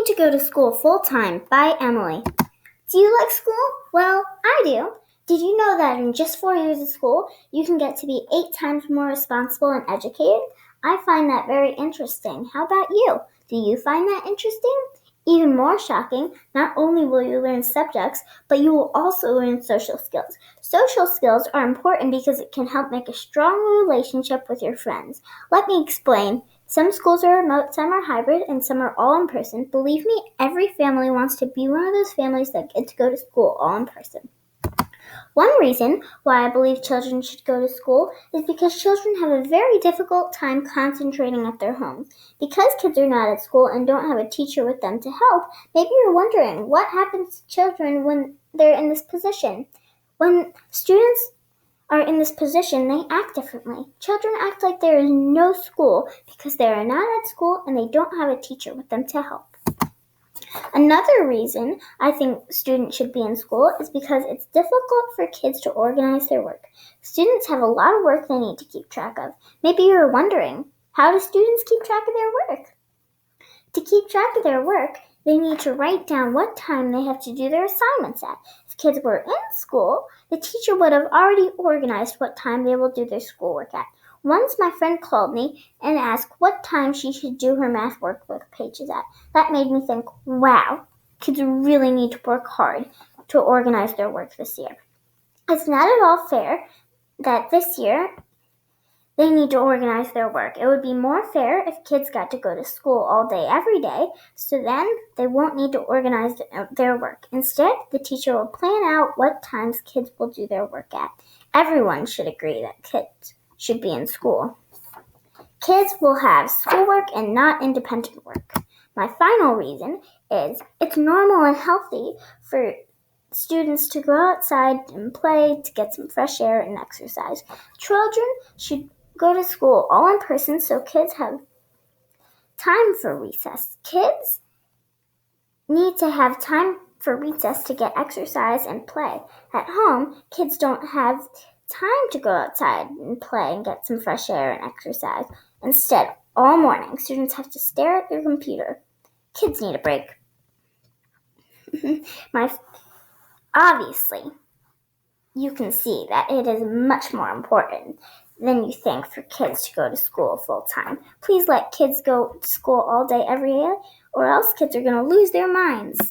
Need to Go to School Full-Time by Emily. Do you like school? Well, I do. Did you know that in just 4 years of school, you can get to be 8 times more responsible and educated? I find that very interesting. How about you? Do you find that interesting? Even more shocking, not only will you learn subjects, but you will also learn social skills. Social skills are important because it can help make a strong relationship with your friends. Let me explain. Some schools are remote, some are hybrid, and some are all in person. Believe me, every family wants to be one of those families that get to go to school all in person. One reason why I believe children should go to school is because children have a very difficult time concentrating at their home. Because kids are not at school and don't have a teacher with them to help, maybe you're wondering what happens to children when they're in this position. When students are in this position, they act differently. Children act like there is no school because they are not at school and they don't have a teacher with them to help. Another reason I think students should be in school is because it's difficult for kids to organize their work. Students have a lot of work they need to keep track of. Maybe you're wondering, how do students keep track of their work? To keep track of their work, they need to write down what time they have to do their assignments at. If kids were in school, the teacher would have already organized what time they will do their schoolwork at. Once my friend called me and asked what time she should do her math workbook pages at. That made me think, wow, kids really need to work hard to organize their work this year. It's not at all fair that this year they need to organize their work. It would be more fair if kids got to go to school all day every day, so then they won't need to organize their work. Instead, the teacher will plan out what times kids will do their work at. Everyone should agree that kids should be in school. Kids will have schoolwork and not independent work. My final reason is it's normal and healthy for students to go outside and play to get some fresh air and exercise. Children should go to school all in person so kids have time for recess. Kids need to have time for recess to get exercise and play. At home, kids don't have time to go outside and play and get some fresh air and exercise. Instead, all morning, students have to stare at their computer. Kids need a break. Obviously, you can see that it is much more important than you think for kids to go to school full time. Please let kids go to school all day every day, or else kids are going to lose their minds.